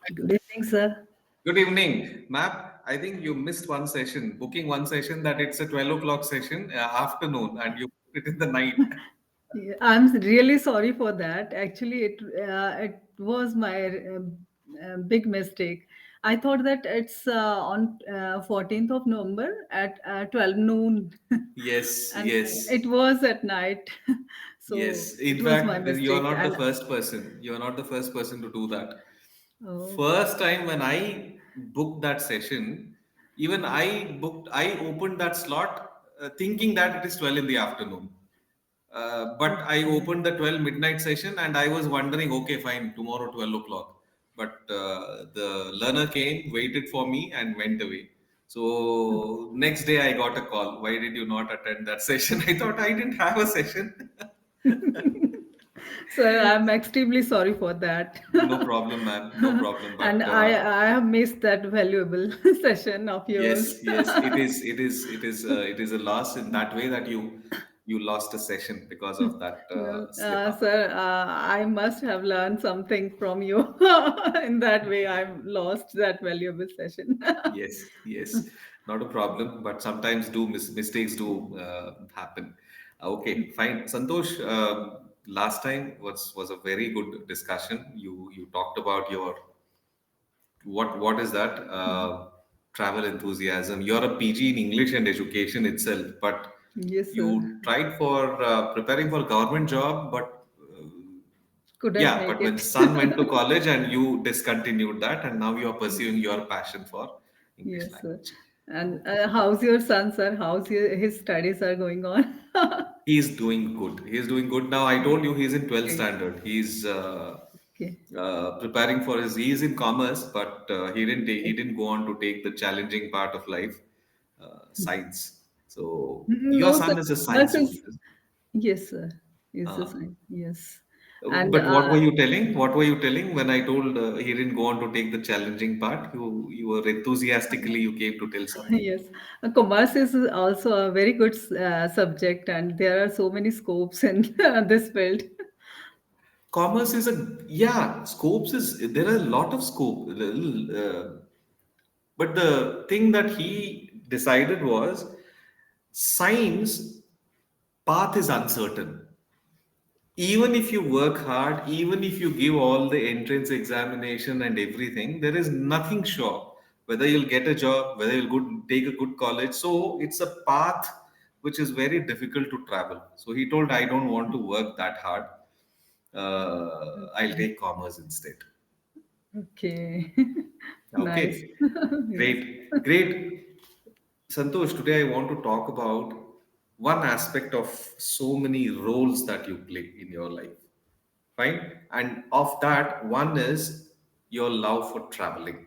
Good evening, sir. Good evening, Map. I think you missed one session, booking one session that it's a 12 o'clock session, afternoon, and you put it in the night. Yeah, I'm really sorry for that. Actually, it was my big mistake. I thought that it's on 14th of November at 12 noon, Yes, and yes, it was at night. So yes. it In was my fact, you are mistake. not the And first person. You are not the first person to do that. oh, First time when I booked that session, even I opened that slot thinking that it is 12 in the afternoon. But I okay. opened the 12 midnight session and I was wondering, okay, fine, tomorrow 12 o'clock. But the learner came, waited for me, and went away. So next day I got a call. Why did you not attend that session? I thought I didn't have a session. So I'm extremely sorry for that. No problem, man. No problem. And But I have missed that valuable session of yours. yes, yes, it is a loss in that way that you lost a session because of that Well, slip up. sir, I must have learned something from you. In that way, I've lost that valuable session. Yes, yes, not a problem. But sometimes mistakes do happen. Okay, fine. Santosh, last time was a very good discussion. You talked about your what is that travel enthusiasm. You're a PG in English and education itself, but Yes, sir. you tried for preparing for government job, but Couldn't yeah, make but when it. son went to college and you discontinued that, and now you are pursuing your passion for English Yes, sir. language. And Okay. how's your son, sir? His studies are going on? He's doing good. He's doing good now. I told you he's in 12th Okay. standard. He's Okay. preparing for his. He's in commerce, but he Okay. didn't go on to take the challenging part of life, science. So your No, sir. son is a Commerce science is, student. yes, sir. Is the Uh, sign. Yes. And but what were you telling? What were you telling when I told he didn't go on to take the challenging part? You were enthusiastically you came to tell something. yes, commerce is also a very good subject, and there are so many scopes in this field. Commerce is a yeah. Scopes is there are a lot of scope. But the thing that he decided was science path is uncertain. Even if you work hard, even if you give all the entrance examination and everything, there is nothing sure whether you'll get a job, whether you'll take a good college. So it's a path which is very difficult to travel. So he told, I don't want to work that hard. I'll take commerce instead. Okay, nice. Okay, Yes. great, great. Santosh, today I want to talk about one aspect of so many roles that you play in your life. Fine. And of that, one is your love for traveling.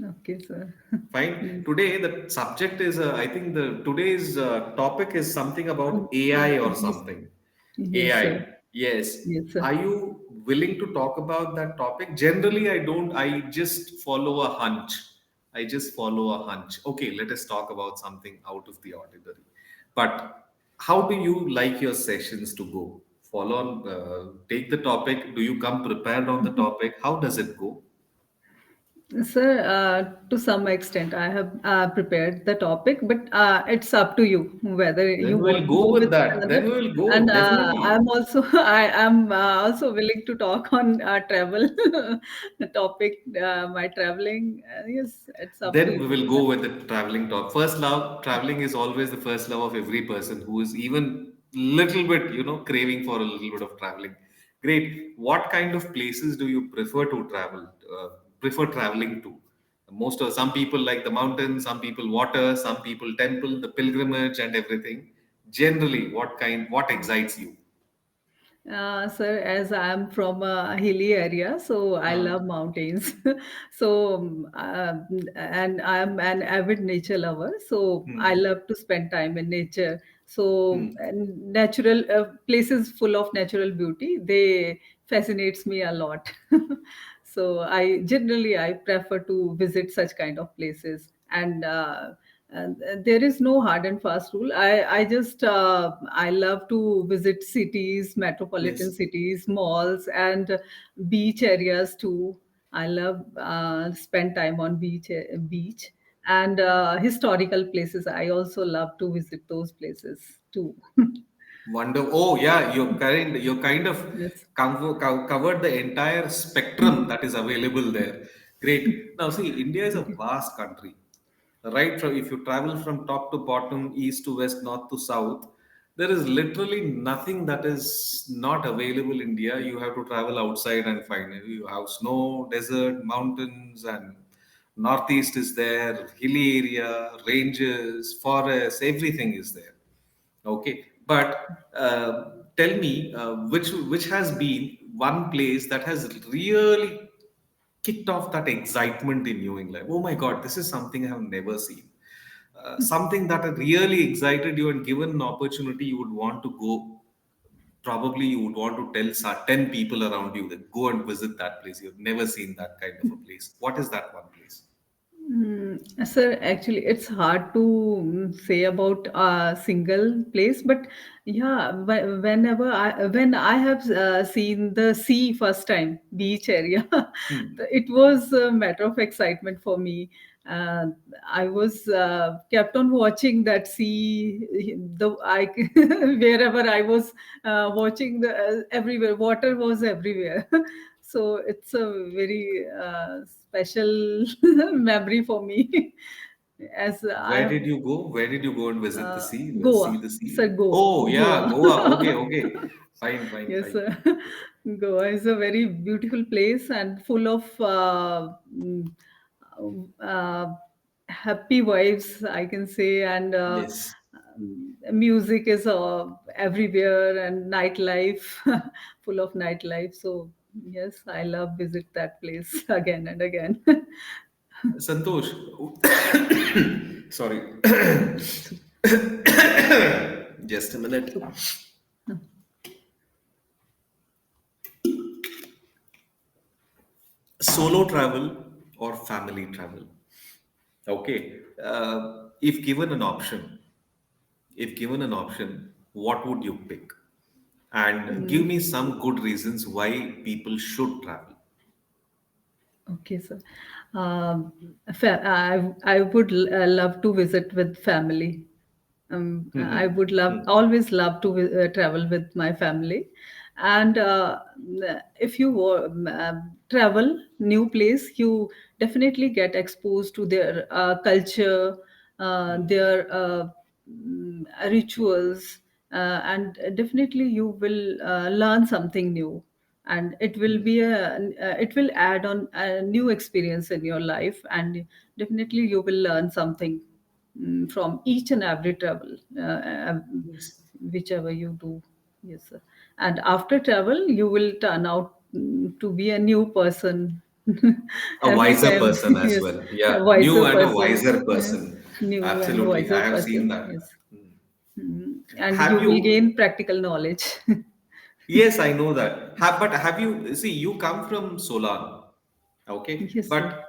Okay, sir. Fine. Yes. Today, the subject is, I think the today's topic is something about AI or Yes, something. yes, sir. AI. Yes. Yes, Are sir. you willing to talk about that topic? Generally, I don't. I just follow a hunch. I just follow a hunch. Okay, let us talk about something out of the ordinary. But how do you like your sessions to go? Follow on, take the topic. Do you come prepared on the topic? How does it go? Sir, to some extent, I have prepared the topic, but it's up to you whether you Then want we'll to go go with with that. Then another. we will And go. Definitely. I'm also I am also willing to talk on travel topic, my traveling. Yes, it's up to Then you. we will go with the traveling talk. First love, traveling is always the first love of every person who is even little bit, craving for a little bit of traveling. Great. What kind of places do you prefer to travel? Prefer traveling to? Most of some people like the mountains, some people water, some people temple, the pilgrimage and everything. Generally, what excites you? Sir, as I'm from a hilly area, so I Uh, love mountains. So, and I'm an avid nature lover. So I hmm, love to spend time in nature. So, hmm. and natural places full of natural beauty, they fascinates me a lot. So I prefer to visit such kind of places. And There is no hard and fast rule. I just I love to visit cities, metropolitan Yes. cities, malls, and beach areas too. I love spend time on beach and historical places. I also love to visit those places too. Wonder. Oh, yeah. You're kind of Yes. covered the entire spectrum that is available there. Great. Now, see, India is a Okay. vast country. Right from if you travel from top to bottom, east to west, north to south, there is literally nothing that is not available in India. You have to travel outside and find it. You have snow, desert, mountains, and northeast is there, hilly area, ranges, forests, everything is there. Okay, but tell me, which has been one place that has really kicked off that excitement in you in life? Oh my God, this is something I have never seen. Something that had really excited you, and given an opportunity, you would want to go. Probably you would want to tell 10 people around you that go and visit that place. You've never seen that kind of a place. What is that one place? Sir, actually, it's hard to say about a single place, but yeah, when I have seen the sea first time, beach area, Hmm. it was a matter of excitement for me. Uh, I was kept on watching that sea, the I wherever I was watching the everywhere, water was everywhere. So it's a very special memory for me. As I Where have did you go? Where did you go and visit the sea? See Goa, the sea? sir, Oh, yeah, Goa. Okay, Goa. okay. Fine, fine, Yes, fine. sir. Goa is a very beautiful place and full of uh, happy vibes, I can say, and Yes. music is everywhere and nightlife, full of nightlife. So yes, I love visit that place again and again. Santosh, sorry. So, Just a minute. so Solo travel or family travel? Okay. If given an option, what would you pick? And give mm, me some good reasons why people should travel. okay, sir. I would love to visit with family. I Hmm. would love Hmm. always love to travel with my family, and if you travel new place, you definitely get exposed to their culture, their rituals, and definitely you will learn something new, and it will add on a new experience in your life, and definitely you will learn something from each and every travel, Yes. whichever you do. Yes, sir. And after travel, you will turn out to be a new person. A every wiser time, person as yes, well. a Yeah, new wiser and a person, wiser yeah, person. new and Absolutely, I wiser have seen person. that. Yes. And you Have will you? gain practical knowledge. Yes, I know that. But have you? See, you come from Solan, okay? Yes, sir. But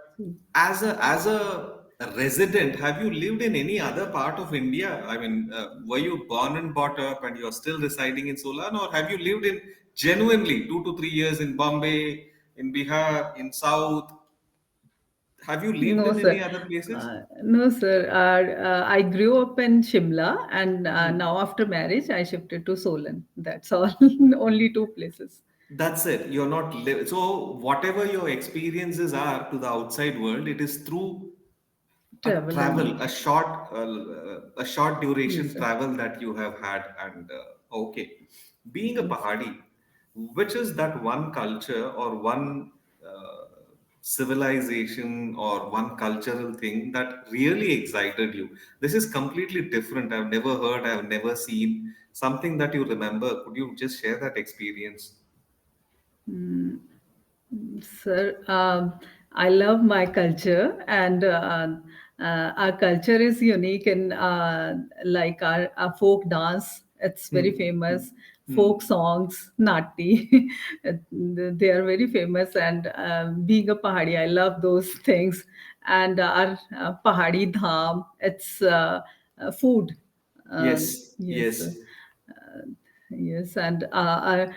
as a resident, have you lived in any other part of India? I mean, were you born and brought up, and you're still residing in Solan, or have you lived in genuinely 2 to 3 years in Bombay, in Bihar, in South? Have you lived No, in any sir. other places? No, sir. I grew up in Shimla, and Hmm. now after marriage, I shifted to Solan. That's all. Only two places. That's it. You're not so whatever your experiences are to the outside world, it is through a Travel travel, only. a short Yes, duration sir. travel that you have had. And okay, being a Yes. Pahadi, which is that one culture or one civilization or one cultural thing that really excited you? This is completely different. I've never heard, I've never seen something that you remember. Could you just share that experience? Sir, I love my culture, and our culture is unique in like our folk dance. It's very Hmm. Hmm. famous. folk Hmm. songs, Nati. They are very famous. And being a Pahadi, I love those things. And our Pahadi dham, it's food. Yes, Yes. yes, Yes, and our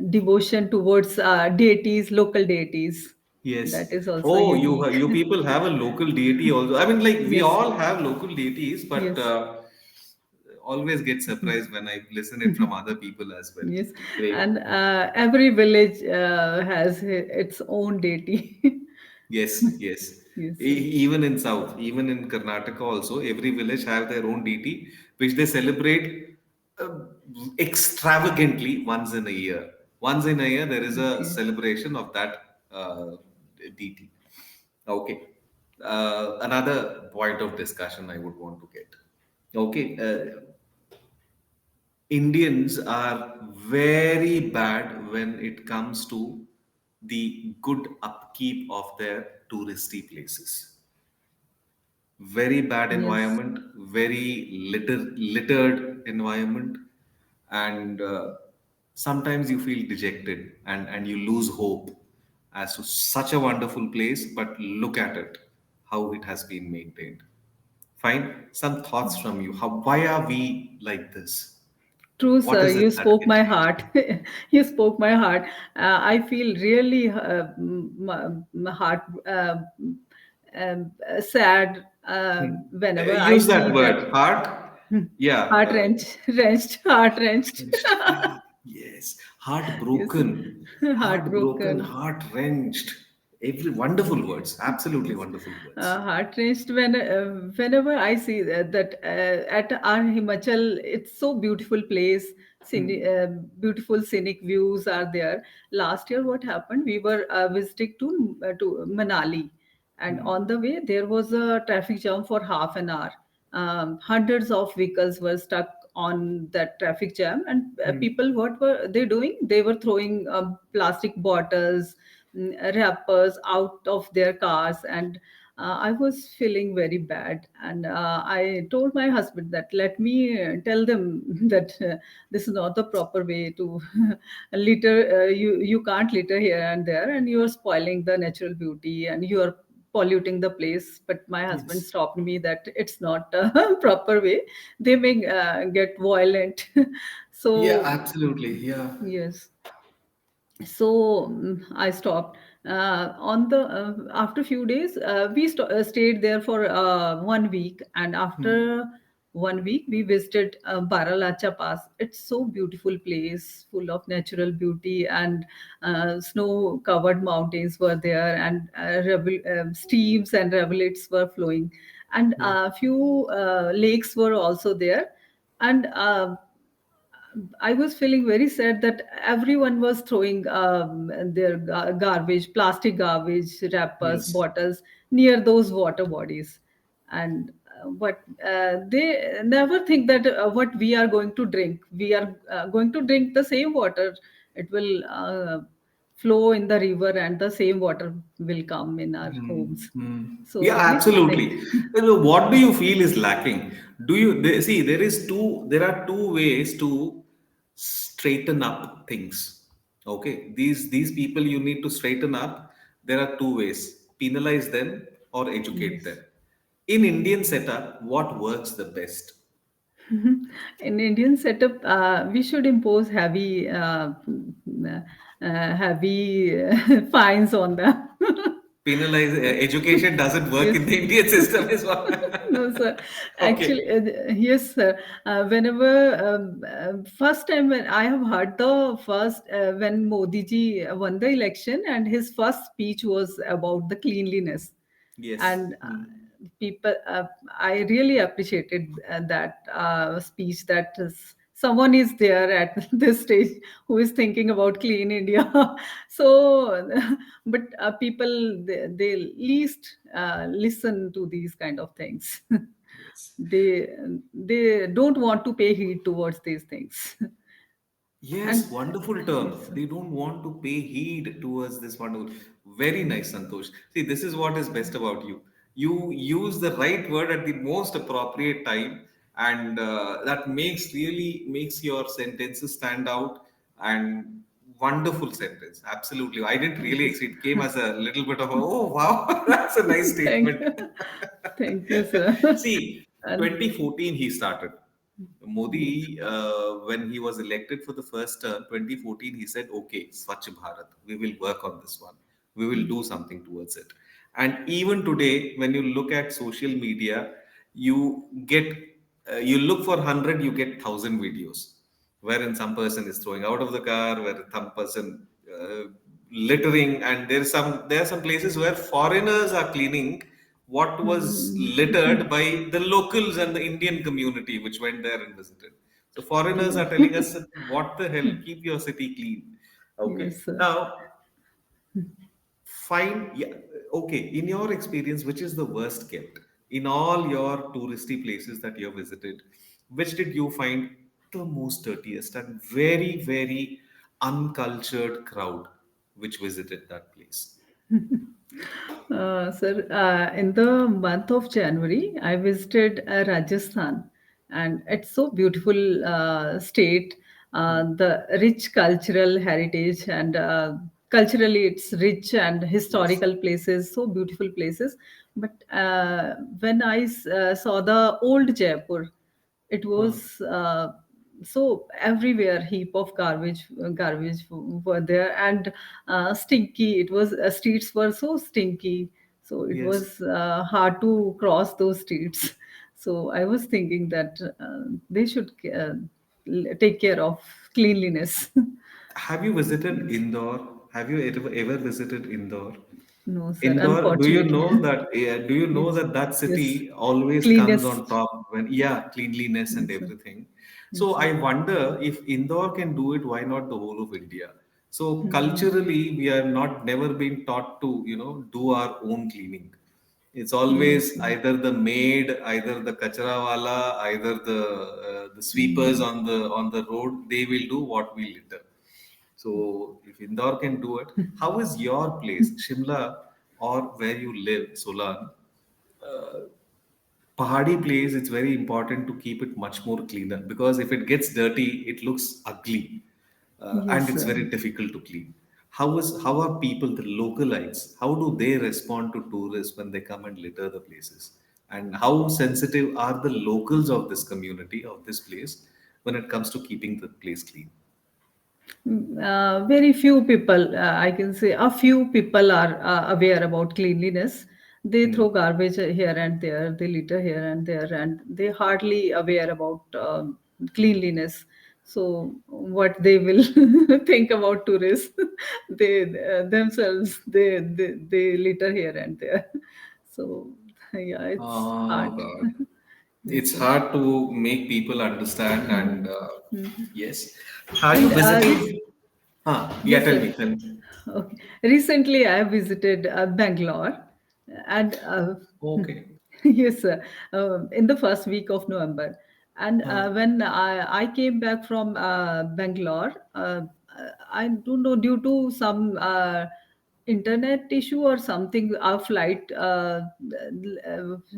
devotion towards deities, local deities, yes. that is also Oh, unique. you people have a local deity also. I mean, like we Yes, all have local deities, but yes, always get surprised when I listen it from other people as well. yes, Great. and every village has its own deity. Yes, yes. Yes, sir. Even in South, even in Karnataka also, every village have their own deity, which they celebrate uh, extravagantly once in a year. Once in a year, there is a Okay. celebration of that deity. Okay. Another point of discussion I would want to get. Okay. Indians are very bad when it comes to the good upkeep of their touristy places. Very bad Yes. environment, very littered environment, and sometimes you feel dejected and you lose hope as to such a wonderful place, but look at it, how it has been maintained. Fine, some thoughts from you. How, why are we like this? True, What sir. is it You that spoke can my change? heart. You spoke my heart. I feel really my heart sad whenever I Use see that that. word, heart. Yeah, Heart wrenched, heart wrenched. wrenched. Yes, Yes, heartbroken, heartbroken, heartbroken. heart wrenched. Every wonderful words, absolutely Yes, wonderful words. heart wrenched whenever I see that at our Himachal, it's so beautiful place. Beautiful scenic views are there. Last year, what happened? We were visiting to Manali, and on the way there was a traffic jam for half an hour. Hundreds of vehicles were stuck on that traffic jam, and people, what were they doing? They were throwing plastic bottles, wrappers out of their cars, and I was feeling very bad. And I told my husband that let me tell them that this is not the proper way to litter. You can't litter here and there, and you are spoiling the natural beauty, and you are polluting the place. But my husband Yes. stopped me that it's not a proper way. They may get violent. Yeah, So absolutely. Yeah. yes, so I stopped on the after few days. We stayed there for 1 week, and after 1 week we visited Baralacha Pass. It's so beautiful place, full of natural beauty, and snow covered mountains were there, and streams and rivulets were flowing, and Yeah. a few lakes were also there. And I was feeling very sad that everyone was throwing their garbage, plastic garbage, wrappers, Yes. bottles near those water bodies. And what they never think that what we are going to drink, we are going to drink the same water. It will flow in the river, and the same water will come in our homes. Yeah, So these things. absolutely. You know, what do you feel is lacking? Do you see there are two ways to straighten up things. Okay, these people you need to straighten up. There are two ways: penalize them or educate them. Yes. In Indian setup, what works the best? In Indian setup, we should impose heavy fines on them. Penalize education doesn't work Yes. in the Indian system, is what. No, sir. Okay. Actually, yes, sir. Whenever first time when I have heard the first when Modi ji won the election, and his first speech was about the cleanliness, Yes. and people I really appreciated that speech, that someone is there at this stage who is thinking about clean India. So but people, they least listen to these kind of things. Yes. they they don't want to pay heed towards these things. Yes, And wonderful yes, term. sir. They don't want to pay heed towards this wonderful. Very nice, Santosh. See, this is what is best about you. You use the right word at the most appropriate time, and that makes your sentences stand out. And wonderful sentence, absolutely. I didn't Thank really you. expect. It came as a little bit of a, oh wow, that's a nice Thank statement. you. Thank you, sir. See, And 2014 he started. yes. Modi, when he was elected for the first term, 2014, he said, okay, Swachh Bharat, we will work on this one. We will do something towards it. And even today, when you look at social media, you get, you look for 100, you get 1,000 videos wherein some person is throwing out of the car, where some person littering, and there are some places where foreigners are cleaning what was littered by the locals and the Indian community which went there and visited. So foreigners Yes. are telling us, what the hell, keep your city clean. Okay. Yes, sir. Now, find, yeah, okay, in your experience, which is the worst kept? In all your touristy places that you have visited, which did you find the most dirtiest and very, very uncultured crowd which visited that place? Sir, in the month of January, I visited Rajasthan, and it's so beautiful state. The rich cultural heritage, and culturally, it's rich and Yes. historical places, so beautiful places. But when I saw the old Jaipur, it Hmm. was so everywhere heap of garbage were there, and stinky. It was streets were so stinky, so it Yes. was hard to cross those streets. So I was thinking that they should take care of cleanliness. Have you visited Yes. Indore? Have you ever visited Indore? No, sir, Indore, do you unfortunately. know that? Do you know Yes, that that yes, city always comes cleanest. on top when, yeah, cleanliness and Yes, sir. everything. Yes, So sir. I wonder, if Indore can do it, why not the whole of India? So Hmm. culturally, we are not never been taught to, do our own cleaning. It's Yes, always sir. either the maid, either the kachara wala, either the sweepers on the road. They will do what we litter. So if Indore can do it, how is your place, Shimla, or where you live, Solan? Pahadi place, it's very important to keep it much more cleaner, because if it gets dirty, it looks ugly, and Yes, it's sir. very difficult to clean. How are people, the localites, how do they respond to tourists when they come and litter the places? And how sensitive are the locals of this community, of this place, when it comes to keeping the place clean? Very few people, I can say a few people are aware about cleanliness. They Hmm. throw garbage here and there, they litter here and there, and they hardly aware about cleanliness. So what they will think about tourists, they themselves they litter here and there. So yeah, it's Oh hard. God. Yes, It's sir. hard to make people understand, and yes. Are you And visiting? Huh, yeah, yes, tell sir. me, tell me. Okay. Recently, I visited Bangalore, and Okay. yes, sir, in the first week of November. And Huh. when I came back from Bangalore, I don't know, due to some internet issue or something, our flight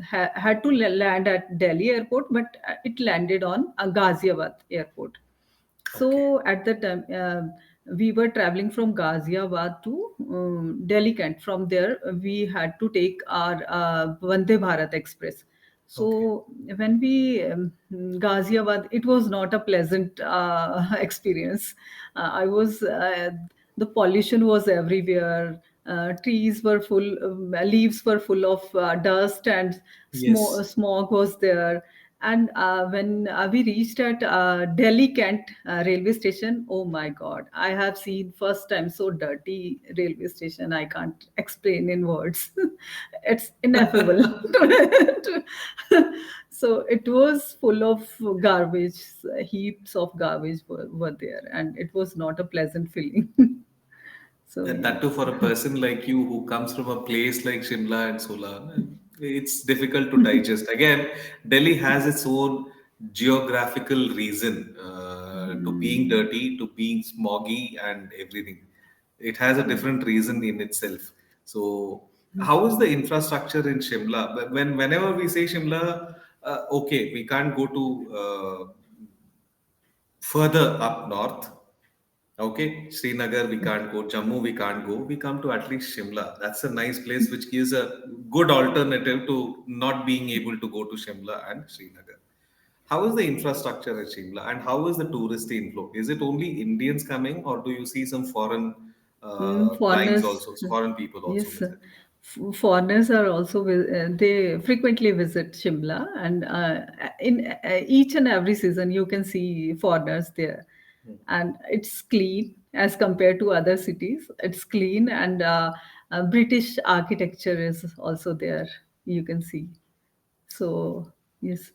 had to land at Delhi airport, but it landed on Ghaziabad airport. Okay. So at the time, we were traveling from Ghaziabad to Delhi Kent. From there, we had to take our Vande Bharat Express. Okay. So when we Ghaziabad, it was not a pleasant experience. I was The pollution was everywhere. Trees were full, leaves were full of dust, and Yes. smog was there. And when we reached at Delhi Kent railway station, oh my God, I have seen first time so dirty railway station. I can't explain in words. It's ineffable. So it was full of garbage, heaps of garbage were there, and it was not a pleasant feeling. So And that too, yes. for a person like you who comes from a place like Shimla and Solan, it's difficult to digest. Again, Delhi has its own geographical reason to being dirty, to being smoggy, and everything. It has a different reason in itself. So, how is the infrastructure in Shimla? Whenever we say Shimla, Okay, we can't go to further up north. Okay, Srinagar we can't go, Jammu we can't go. We come to at least Shimla. That's a nice place which gives a good alternative to not being able to go to Shimla and Srinagar. How is the infrastructure at Shimla and how is the tourist inflow? Is it only Indians coming or do you see some foreign clients Foreigners, also, foreign people also yes, visit? foreigners are also they frequently visit Shimla, and in each and every season you can see foreigners there, and it's clean as compared to other cities. It's clean, and British architecture is also there. You can see. So yes,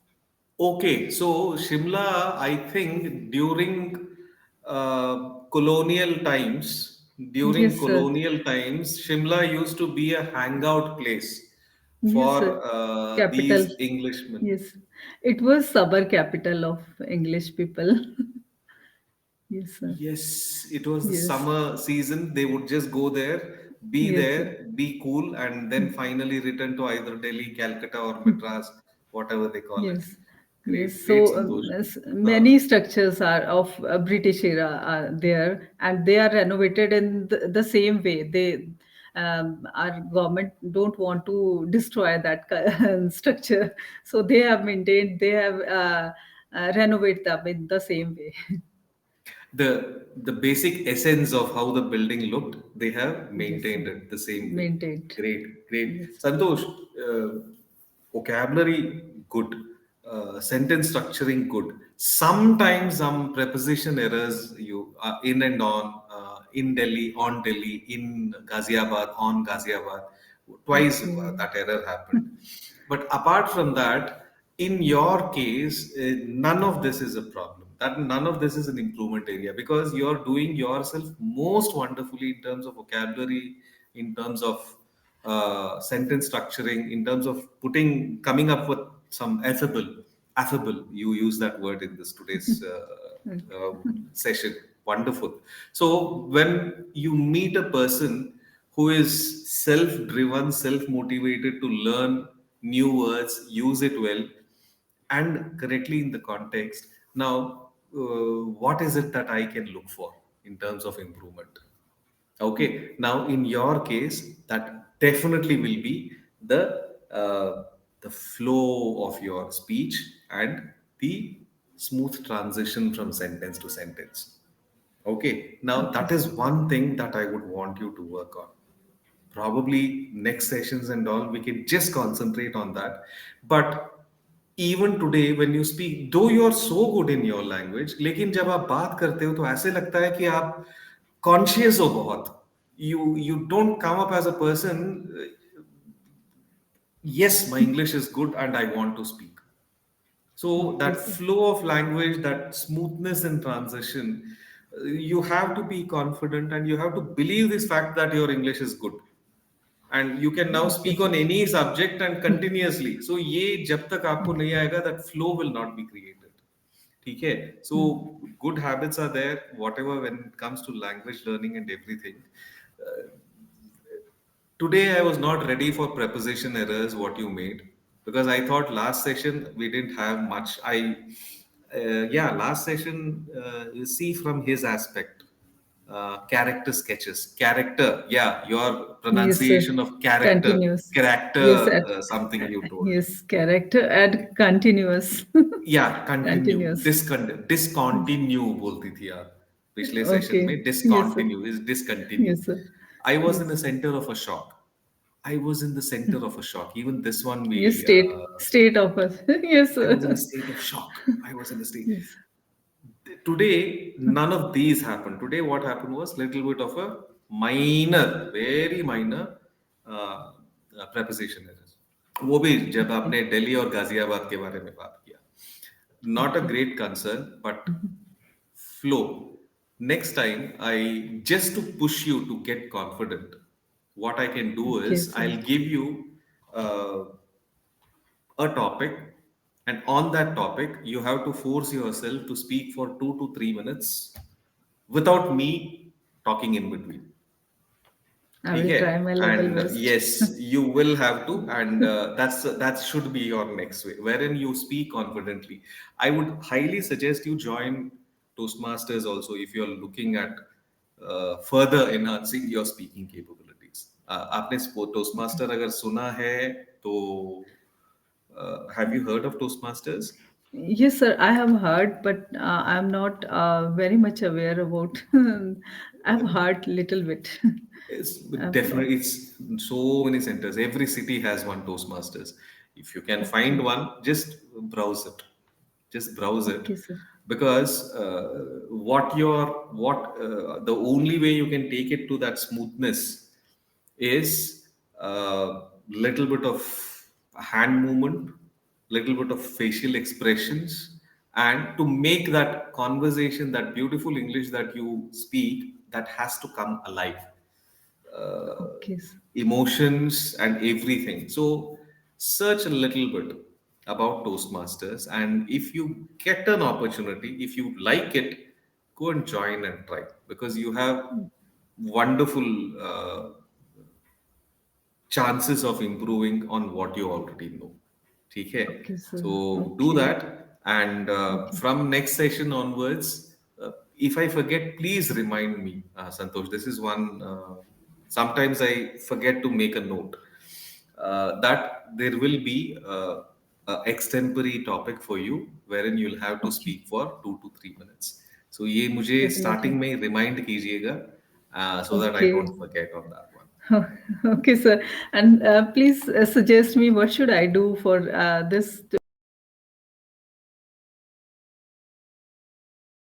Okay, so Shimla, I think during yes, sir. colonial times, Shimla used to be a hangout place Yes, sir. for Capital. these Englishmen. Yes, it was suburb capital of English people. Yes, sir. Yes, it was the Yes, summer season. They would just go yes, sir. there, be cool, and then finally return to either Delhi, Calcutta, or Madras, whatever they call it. Yes, yes. Great, great, So Santosh. Uh, many structures are of British era are there, and they are renovated in the same way. Our government don't want to destroy that structure, so they have maintained. They have renovate them in the same way. the basic essence of how the building looked, they have Yes, sir. maintained it the same way. Maintained. Great, great. Yes. Santosh, vocabulary good, sentence structuring good. Sometimes some preposition errors you in and on, in Delhi, on Delhi, in Ghaziabad, on Ghaziabad. Twice Okay. that error happened. But apart from that, in your case, none of this is a problem. That none of this is an improvement area because you're doing yourself most wonderfully in terms of vocabulary, in terms of sentence structuring, in terms of coming up with some affable. You use that word in this today's session. Wonderful. So when you meet a person who is self-driven, self-motivated to learn new words, use it well, and correctly in the context. Now, what is it that I can look for in terms of improvement? Okay, now in your case, that definitely will be the flow of your speech and the smooth transition from sentence to sentence. Okay, now Okay, that is sir. one thing that I would want you to work on. Probably next sessions and all, we can just concentrate on that. But even today when you speak, though you are so good in your language, लेकिन जब आप बात करते हो तो ऐसे लगता है कि आप conscious हो बहुत. You don't come up as a person. Yes, my English is good and I want to speak. So Okay, that sir. flow of language, that smoothness in transition, you have to be confident and you have to believe this fact that your English is good. And you can now Okay, speak sir. on any subject and continuously. So ये जब तक आपको नहीं आएगा, that flow will not be created. ठीक है? So good habits are there, whatever when it comes to language learning and everything. Today I was not ready for preposition errors, what you made, because I thought last session we didn't have much. Yeah, last session, you see from his aspect, character sketches, character, yeah, your Yes, sir. pronunciation of Continuous. Yes, character, at something you told. yes, character and continuous. Yeah, continue, Continuous. discontinue बोलती थी आप पिछले session में Okay. Yes, sir. discontinue is discontinue. Yes, sir. I was in Yes. the center of a shock. I was in the center of a shock. Even this one, Yes, state of us. Yes, I was in a sir. state of shock. I was in a state. Yes. Today, none of these happened. Today, what happened was little bit of a minor, very minor preposition errors. वो भी जब Okay. आपने दिल्ली और गाजियाबाद के बारे में बात किया. Not a Okay. great concern, but flow. Next time, I just to push you to get confident, what I can do Okay, is sir. I'll give you uh, a topic, and on that topic, you have to force yourself to speak for 2 to 3 minutes without me talking in between. I ठीक will है. try my level And best. yes, you will have to, and that should be your next way, wherein you speak confidently. I would highly suggest you join Toastmasters also if you're looking at further enhancing your speaking capabilities. आपने Okay. Toastmaster अगर सुना है तो have you heard of Toastmasters? Yes, sir. I have heard, but I'm not very much aware about. I've heard little bit. It's I've heard. definitely, it's so many centers. Every city has one Toastmasters. If you can find Okay. one, just browse it. Just browse it, Okay, sir. because the only way you can take it to that smoothness is little bit of hand movement, little bit of facial expressions, and to make that conversation, that beautiful English that you speak, that has to come alive, Okay, sir. emotions and everything. So, search a little bit about Toastmasters, and if you get an opportunity, if you like it, go and join and try, because you have wonderful chances of improving on what you already know. ठीक है? Okay, sir. So do Okay. that, and Okay. from next session onwards, if I forget, please remind me, Santosh. This is one. Sometimes I forget to make a note that there will be a extempore topic for you, wherein you'll have to Okay. speak for 2 to 3 minutes. So ये मुझे Definitely. starting में remind कीजिएगा, so that I Okay. don't forget on that one. Okay, sir. And please suggest me what should I do for this